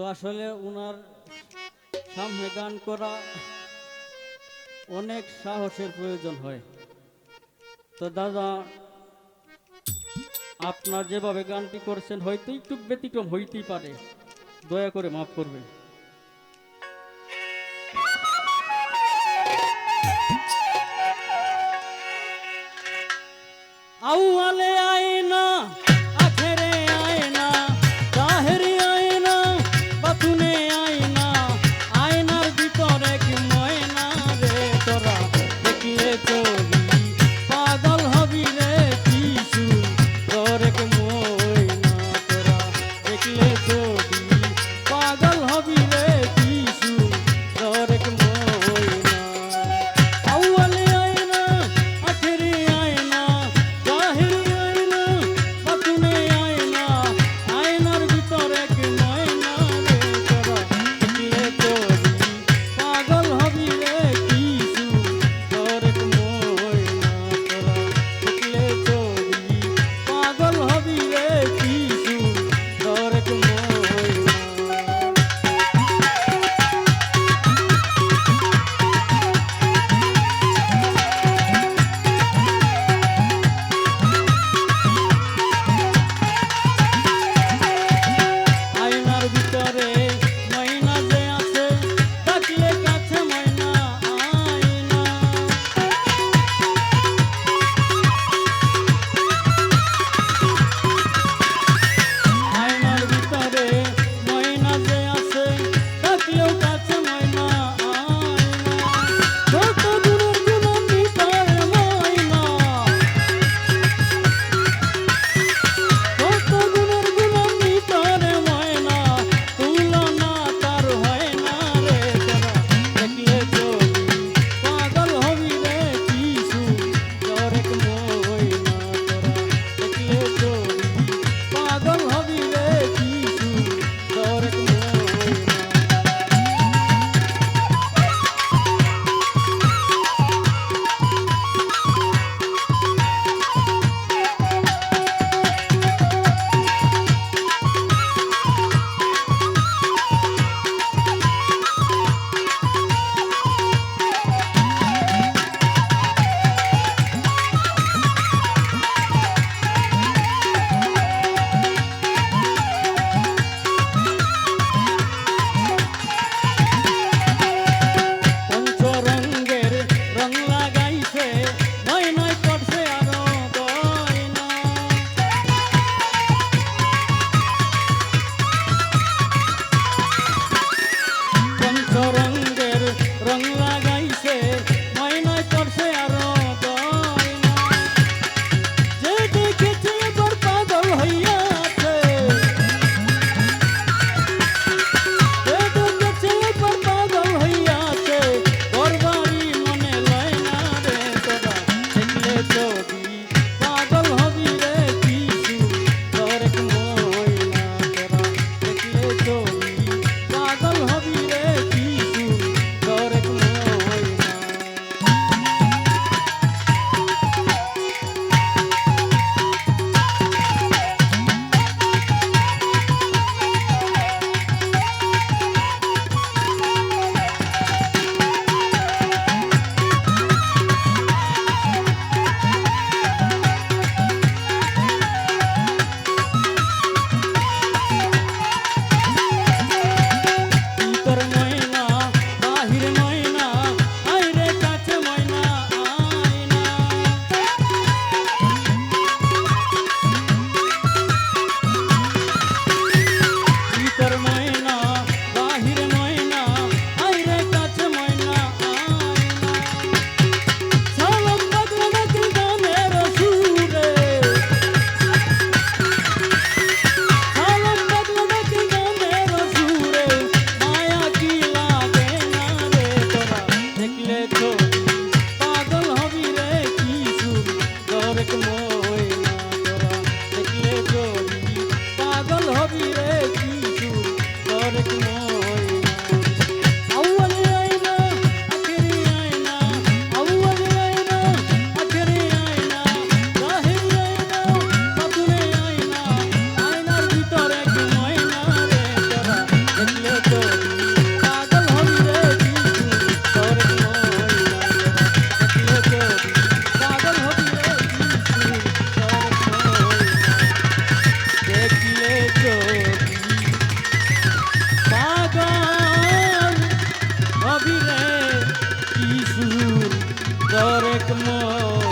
তো আসলে ওনার সামনে গান করা অনেক সাহসের প্রয়োজন হয়। তো দাদা, আপনার যেভাবে গানটি করছেন হয়তো একটু ব্যতিক্রম হইতেই পারে, দয়া করে মাফ করবেন। আউয়ালে আয়না আখেরে আয়না জাহেরি আয়না বাতুনে আয়না আয়নার ভিতরে কি ময়না রে তোরা দেখলে চলি পাগল হবি রে কিছু তোরে কে ময়না তোরা দেখলে চলি পাগল হবি রে কিছু তোরে কে ময়না আউয়ালে আয়না আখেরে আয়না জাহেরি আয়না বাতুনে আয়না আয়নার ভিতরে কি ময়না রে তোরা দেখলে চলি পাগল হবি রে কিছু তোরে কে ময়না তোরা দেখলে চলি পাগল হবি রে কিছু তোরে কে ময়না। আয়নার ভিতরে ময়না যে আছে ডাকলে কাছে ময়না আয়না আয়নার ভিতরে ময়না যে আছে ডাকলেও কাছে ময়না আয়না যত দূরের দূরের ভিতরে ময়না কত গুণের গুণের ভিতরে ময়না তুলনা তার হয় না রে তোরা দেখলে চলি পাগল হবি রে কিছু তোরে কে ময়না তোরা দেখলে চলি পাগল হবি রে কিছু তোরে কে ময়না। পঞ্চরঙ্গের রং লাগাইছে ময়নায় করছে আরো গয়না পঞ্চরঙ্গের রং লাগাইছে ময়নায় করছে আরো গয়না যে দেখেছে এবার পাগল হইয়াছে পাগল হইয়াছে করবারি মনে লয় না রে তোরা দেখলে চলি পাগল হবি রে কিছু তোরে কে ময়না তোরা দেখলে চলি পাগল হবি রে কিছু তোরে কে ময়না। ভিতর ময়না বাহির ময়না আইরে কাছে ময়না আয়না ভিতর ময়না বাহির ময়না আইরে কাছে ময়না আয়না সালাম বাজলো নাকি গানের সুরে সালাম বাজলো নাকি গানের সুরে মায়া কি লাগে না রে তোরা দেখলে চলি পাগল হবি রে কিছু তোরে কে ময়না তোরা দেখলে চলি পাগল হবি রে কিছু তোরে কে ময়না। আউয়ালে আয়না আখেরি আয়না আউয়ালে আয়না আখেরি আয়না জাহেরি আয়না বাতুনে আয়না আয়নার ভিতরে কি ময়না রে তোরা দেখলে হরেক মন